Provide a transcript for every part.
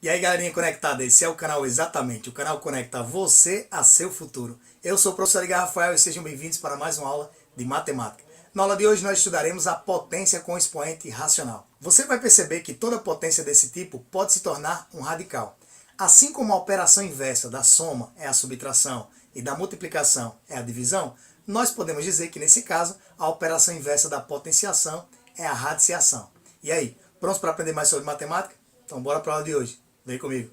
E aí, galerinha conectada, esse é o canal Exatamente, o canal conecta você a seu futuro. Eu sou o professor Edgar Rafael e sejam bem-vindos para mais uma aula de matemática. Na aula de hoje nós estudaremos a potência com expoente racional. Você vai perceber que toda potência desse tipo pode se tornar um radical. Assim como a operação inversa da soma é a subtração e da multiplicação é a divisão, nós podemos dizer que nesse caso a operação inversa da potenciação é a radiciação. E aí, prontos para aprender mais sobre matemática? Então bora para a aula de hoje. Vem comigo.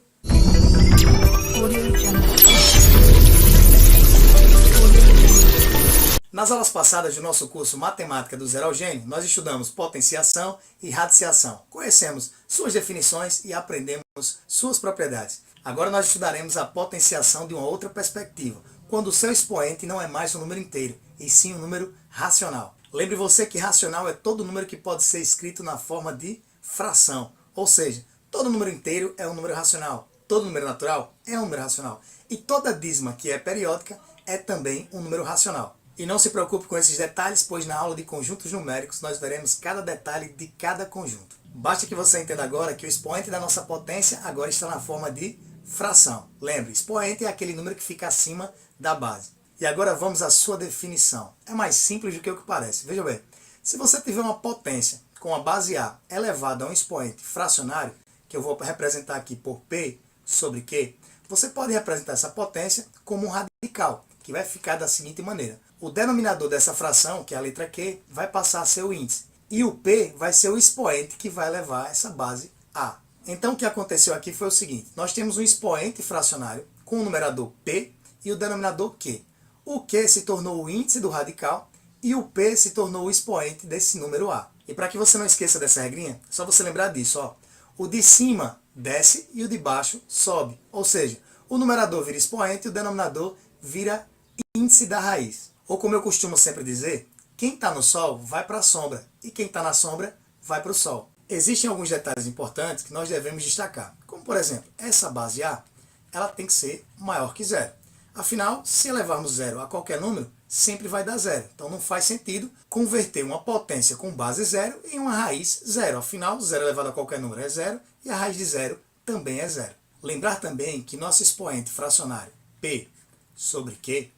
Nas aulas passadas do nosso curso Matemática do Zero ao Gênio, nós estudamos potenciação e radiciação. Conhecemos suas definições e aprendemos suas propriedades. Agora nós estudaremos a potenciação de uma outra perspectiva, quando o seu expoente não é mais um número inteiro, e sim um número racional. Lembre você que racional é todo número que pode ser escrito na forma de fração, ou seja, todo número inteiro é um número racional, todo número natural é um número racional, e toda dízima que é periódica é também um número racional. E não se preocupe com esses detalhes, pois na aula de conjuntos numéricos nós veremos cada detalhe de cada conjunto. Basta que você entenda agora que o expoente da nossa potência agora está na forma de fração. Lembre, expoente é aquele número que fica acima da base. E agora vamos à sua definição. É mais simples do que o que parece. Veja bem, se você tiver uma potência com a base A elevada a um expoente fracionário, que eu vou representar aqui por P sobre Q, você pode representar essa potência como um radical, que vai ficar da seguinte maneira. O denominador dessa fração, que é a letra Q, vai passar a ser o índice. E o P vai ser o expoente que vai levar essa base A. Então o que aconteceu aqui foi o seguinte. Nós temos um expoente fracionário com o numerador P e o denominador Q. O Q se tornou o índice do radical e o P se tornou o expoente desse número A. E para que você não esqueça dessa regrinha, é só você lembrar disso. Ó. O de cima desce e o de baixo sobe. Ou seja, o numerador vira expoente e o denominador vira índice da raiz. Ou como eu costumo sempre dizer, quem está no sol vai para a sombra e quem está na sombra vai para o sol. Existem alguns detalhes importantes que nós devemos destacar. Como por exemplo, essa base A, ela tem que ser maior que zero. Afinal, se elevarmos zero a qualquer número, sempre vai dar zero. Então não faz sentido converter uma potência com base zero em uma raiz zero. Afinal, zero elevado a qualquer número é zero e a raiz de zero também é zero. Lembrar também que nosso expoente fracionário P sobre Q,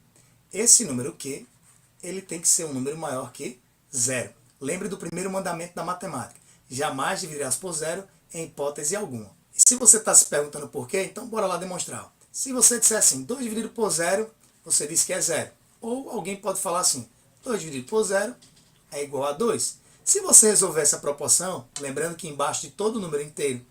esse número Q, ele tem que ser um número maior que zero. Lembre do primeiro mandamento da matemática. Jamais dividirás por zero em hipótese alguma. E se você está se perguntando por quê, então bora lá demonstrar. Se você disser assim, 2 dividido por zero, você diz que é zero. Ou alguém pode falar assim, 2 dividido por zero é igual a 2. Se você resolver essa proporção, lembrando que embaixo de todo número inteiro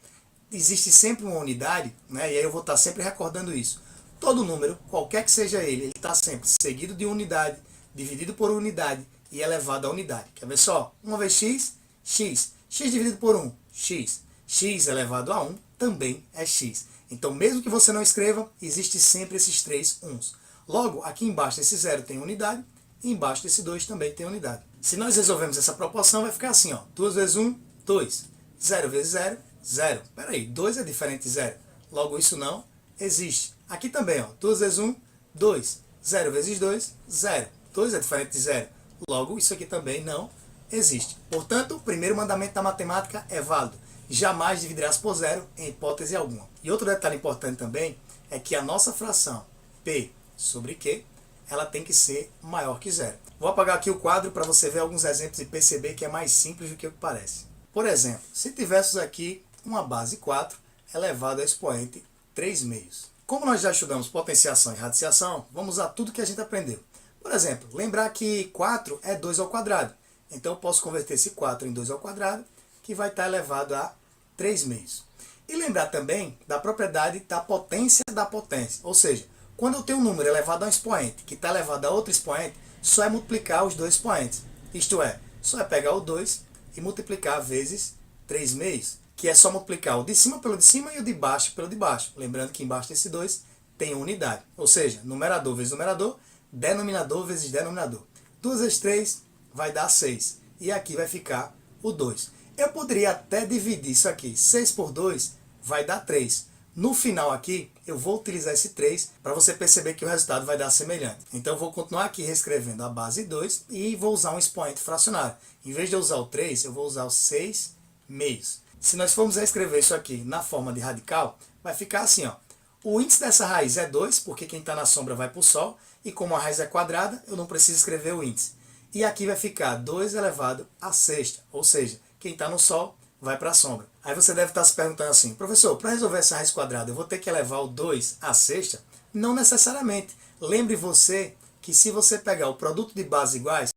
existe sempre uma unidade, né? E aí eu vou estar sempre recordando isso. Todo número, qualquer que seja ele está sempre seguido de unidade, dividido por unidade e elevado a unidade. Quer ver só? Uma vez x, x. X dividido por 1, x. X elevado a 1 também é x. Então, mesmo que você não escreva, existe sempre esses três uns. Logo, aqui embaixo desse 0 tem unidade, e embaixo desse 2 também tem unidade. Se nós resolvermos essa proporção, vai ficar assim, ó. 2 vezes 1, 2. 0 vezes 0, 0. Espera aí, 2 é diferente de 0. Logo, isso não existe. Aqui também, ó. 2 vezes 1, 2. 0 vezes 2, 0. 2 é diferente de 0. Logo, isso aqui também não existe. Portanto, o primeiro mandamento da matemática é válido. Jamais dividirás por zero em hipótese alguma. E outro detalhe importante também é que a nossa fração P sobre Q, ela tem que ser maior que zero. Vou apagar aqui o quadro para você ver alguns exemplos e perceber que é mais simples do que o que parece. Por exemplo, se tivéssemos aqui uma base 4 elevado ao expoente 3 meios. Como nós já estudamos potenciação e radiciação, vamos usar tudo que a gente aprendeu. Por exemplo, lembrar que 4 é 2 ao quadrado. Então eu posso converter esse 4 em 2 ao quadrado, que vai estar elevado a 3 meios. E lembrar também da propriedade da potência da potência. Ou seja, quando eu tenho um número elevado a um expoente que está elevado a outro expoente, só é multiplicar os dois expoentes. Isto é, só é pegar o 2 e multiplicar vezes 3 meios, que é só multiplicar o de cima pelo de cima e o de baixo pelo de baixo. Lembrando que embaixo desse 2 tem unidade. Ou seja, numerador vezes numerador, denominador vezes denominador. 2 vezes 3 vai dar 6. E aqui vai ficar o 2. Eu poderia até dividir isso aqui. 6 por 2 vai dar 3. No final aqui, eu vou utilizar esse 3 para você perceber que o resultado vai dar semelhante. Então eu vou continuar aqui reescrevendo a base 2 e vou usar um expoente fracionário. Em vez de eu usar o 3, eu vou usar o 6 meios. Se nós formos escrever isso aqui na forma de radical, vai ficar assim, ó. O índice dessa raiz é 2, porque quem está na sombra vai para o sol, e como a raiz é quadrada, eu não preciso escrever o índice. E aqui vai ficar 2 elevado à sexta, ou seja, quem está no sol vai para a sombra. Aí você deve estar se perguntando assim, professor, para resolver essa raiz quadrada, eu vou ter que elevar o 2 à sexta? Não necessariamente. Lembre você que se você pegar o produto de bases iguais,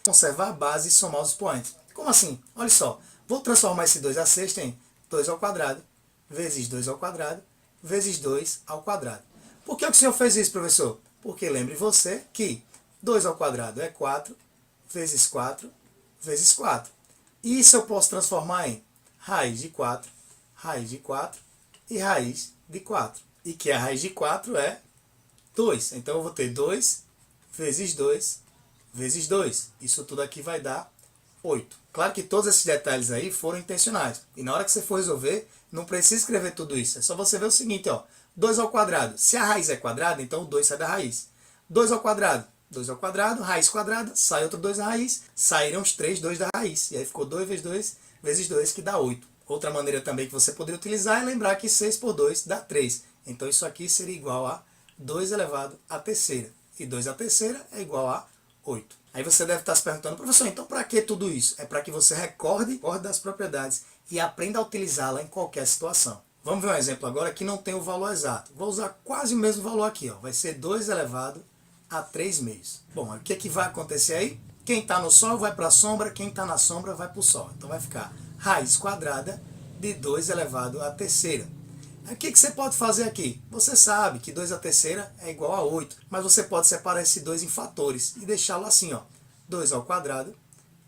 conservar a base e somar os expoentes. Como assim? Olha só, vou transformar esse 2 à sexta em 2 ao quadrado, vezes 2 ao quadrado, vezes 2 ao quadrado. Por que o senhor fez isso, professor? Porque lembre você que 2 ao quadrado é 4, vezes 4, vezes 4. E isso eu posso transformar em raiz de 4 e raiz de 4. E que a raiz de 4 é 2. Então eu vou ter 2 vezes 2 vezes 2. Isso tudo aqui vai dar 8. Claro que todos esses detalhes aí foram intencionais. E na hora que você for resolver, não precisa escrever tudo isso. É só você ver o seguinte, ó. 2 ao quadrado. Se a raiz é quadrada, então o 2 sai da raiz. 2 ao quadrado. 2 ao quadrado, raiz quadrada, sai outro 2 da raiz, saíram os 3 2 da raiz. E aí ficou 2 vezes 2 vezes 2, que dá 8. Outra maneira também que você poderia utilizar é lembrar que 6 por 2 dá 3. Então isso aqui seria igual a 2 elevado à terceira. E 2 à terceira é igual a 8. Aí você deve estar se perguntando, professor, então para que tudo isso? É para que você recorde das propriedades e aprenda a utilizá-la em qualquer situação. Vamos ver um exemplo agora que não tem o valor exato. Vou usar quase o mesmo valor aqui, ó. Vai ser 2 elevado a 3 meios. Bom, o que, que vai acontecer aí? Quem está no sol vai para a sombra, quem está na sombra vai para o sol. Então vai ficar raiz quadrada de 2 elevado à terceira. O que, que você pode fazer aqui? Você sabe que 2 à terceira é igual a 8, mas você pode separar esse 2 em fatores e deixá-lo assim, ó, 2 ao quadrado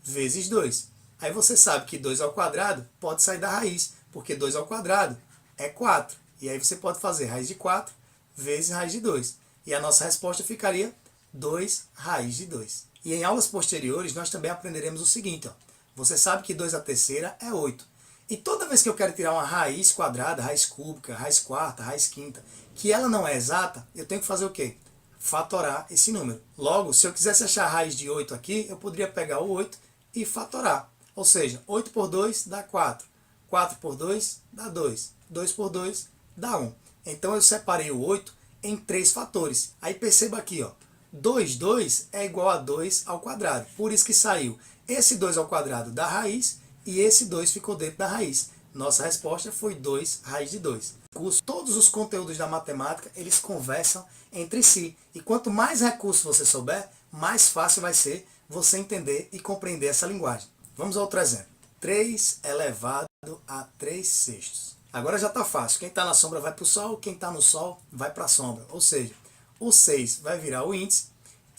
vezes 2. Aí você sabe que 2 ao quadrado pode sair da raiz, porque 2 ao quadrado é 4. E aí você pode fazer raiz de 4 vezes raiz de 2. E a nossa resposta ficaria 2 raiz de 2. E em aulas posteriores nós também aprenderemos o seguinte, ó, você sabe que 2 à terceira é 8. E toda vez que eu quero tirar uma raiz quadrada, raiz cúbica, raiz quarta, raiz quinta, que ela não é exata, eu tenho que fazer o quê? Fatorar esse número. Logo, se eu quisesse achar a raiz de 8 aqui, eu poderia pegar o 8 e fatorar. Ou seja, 8 por 2 dá 4. 4 por 2 dá 2. 2 por 2 dá 1. Então eu separei o 8 em 3 fatores. Aí perceba aqui, ó, 2 é igual a 2 ao quadrado. Por isso que saiu esse 2 ao quadrado da raiz e esse 2 ficou dentro da raiz. Nossa resposta foi 2 raiz de 2. Todos os conteúdos da matemática, eles conversam entre si. E quanto mais recursos você souber, mais fácil vai ser você entender e compreender essa linguagem. Vamos a outro exemplo. 3 elevado a 3 sextos. Agora já está fácil. Quem está na sombra vai para o sol, quem está no sol vai para a sombra. Ou seja, o 6 vai virar o índice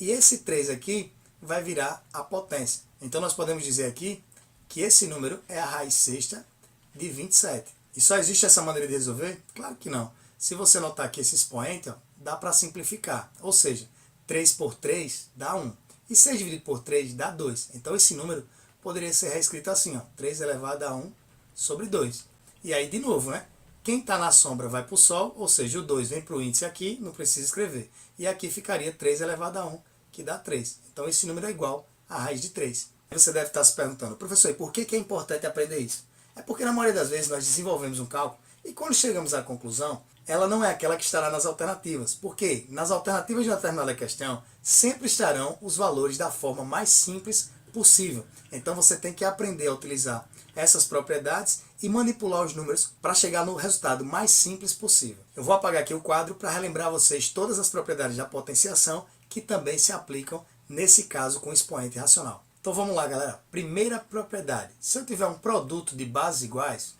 e esse 3 aqui vai virar a potência. Então nós podemos dizer aqui que esse número é a raiz sexta de 27. E só existe essa maneira de resolver? Claro que não. Se você notar aqui esse expoente, ó, dá para simplificar. Ou seja, 3 por 3 dá 1. E 6 dividido por 3 dá 2. Então esse número poderia ser reescrito assim, ó, 3 elevado a 1 sobre 2. E aí, de novo, né? Quem está na sombra vai para o sol, ou seja, o 2 vem para o índice aqui, não precisa escrever. E aqui ficaria 3 elevado a 1, que dá 3. Então esse número é igual à raiz de 3. Você deve estar se perguntando, professor, e por que é importante aprender isso? É porque na maioria das vezes nós desenvolvemos um cálculo e quando chegamos à conclusão, ela não é aquela que estará nas alternativas. Porque nas alternativas de uma determinada questão, sempre estarão os valores da forma mais simples possível. Então você tem que aprender a utilizar essas propriedades e manipular os números para chegar no resultado mais simples possível. Eu vou apagar aqui o quadro para relembrar a vocês todas as propriedades da potenciação que também se aplicam nesse caso com expoente racional. Então vamos lá, galera. Primeira propriedade. Se eu tiver um produto de bases iguais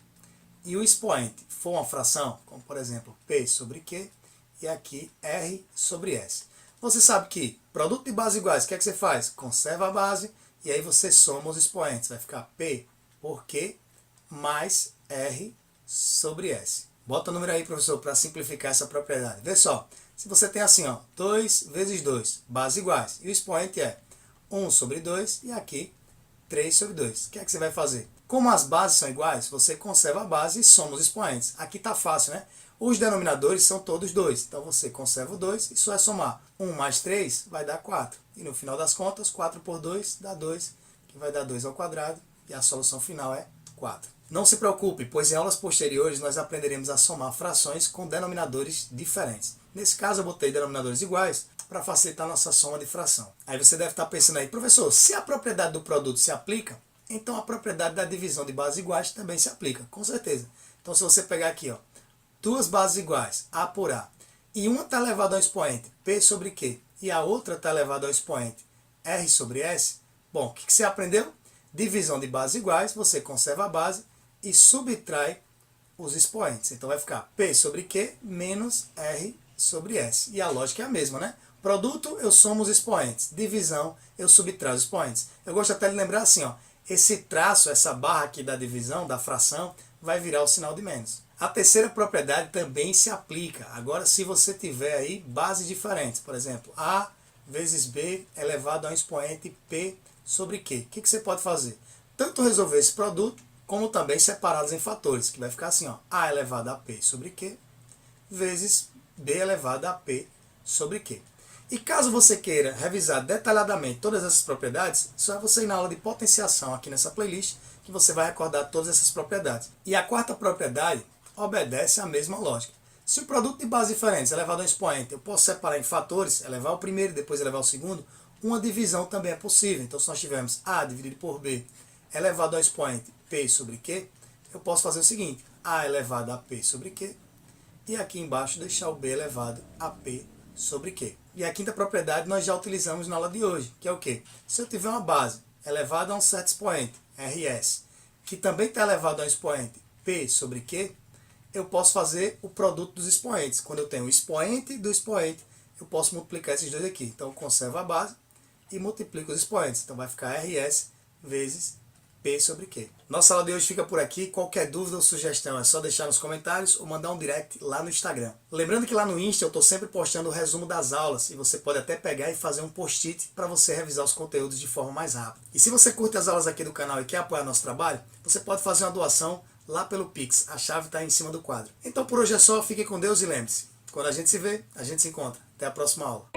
e o expoente for uma fração, como por exemplo P sobre Q, e aqui R sobre S. Você sabe que produto de bases iguais, o que é que você faz? Conserva a base e aí você soma os expoentes. Vai ficar P por Q mais R sobre S. Bota o número aí, professor, para simplificar essa propriedade. Vê só. Se você tem assim, ó, 2 vezes 2, bases iguais, e o expoente é 1 sobre 2 e aqui 3 sobre 2. O que é que você vai fazer? Como as bases são iguais, você conserva a base e soma os expoentes. Aqui está fácil, né? Os denominadores são todos 2. Então você conserva o 2 e só é somar. 1 mais 3 vai dar 4. E no final das contas, 4 por 2 dá 2, que vai dar 2 ao quadrado. E a solução final é 4. 4. Não se preocupe, pois em aulas posteriores nós aprenderemos a somar frações com denominadores diferentes. Nesse caso eu botei denominadores iguais para facilitar a nossa soma de fração. Aí você deve estar pensando aí, professor, se a propriedade do produto se aplica, então a propriedade da divisão de bases iguais também se aplica, com certeza. Então se você pegar aqui, ó, duas bases iguais, A por A, e uma está elevada ao expoente P sobre Q, e a outra está elevada ao expoente R sobre S, bom, o que você aprendeu? Divisão de bases iguais, você conserva a base e subtrai os expoentes. Então vai ficar P sobre Q menos R sobre S. E a lógica é a mesma, né? Produto, eu somo os expoentes. Divisão, eu subtraio os expoentes. Eu gosto até de lembrar assim, ó, esse traço, essa barra aqui da divisão, da fração, vai virar o sinal de menos. A terceira propriedade também se aplica. Agora, se você tiver aí bases diferentes, por exemplo, A vezes B elevado a um expoente P sobre Q. O que você pode fazer? Tanto resolver esse produto, como também separados em fatores, que vai ficar assim, ó, A elevado a P sobre Q, vezes B elevado a P sobre Q. E caso você queira revisar detalhadamente todas essas propriedades, só é você ir na aula de potenciação aqui nessa playlist, que você vai recordar todas essas propriedades. E a quarta propriedade obedece à mesma lógica. Se o produto de bases diferentes é elevado a um expoente, eu posso separar em fatores, elevar o primeiro e depois elevar o segundo, uma divisão também é possível. Então se nós tivermos A dividido por B elevado ao expoente P sobre Q, eu posso fazer o seguinte, A elevado a P sobre Q, e aqui embaixo deixar o B elevado a P sobre Q. E a quinta propriedade nós já utilizamos na aula de hoje, que é o quê? Se eu tiver uma base elevada a um certo expoente, RS, que também está elevado a um expoente P sobre Q, eu posso fazer o produto dos expoentes. Quando eu tenho o expoente do expoente, eu posso multiplicar esses dois aqui. Então eu conservo a base e multiplico os expoentes. Então vai ficar RS vezes P sobre Q. Nossa aula de hoje fica por aqui. Qualquer dúvida ou sugestão é só deixar nos comentários ou mandar um direct lá no Instagram. Lembrando que lá no Insta eu estou sempre postando o resumo das aulas e você pode até pegar e fazer um post-it para você revisar os conteúdos de forma mais rápida. E se você curte as aulas aqui do canal e quer apoiar nosso trabalho, você pode fazer uma doação lá pelo Pix. A chave está aí em cima do quadro. Então por hoje é só. Fique com Deus e lembre-se, quando a gente se vê, a gente se encontra. Até a próxima aula.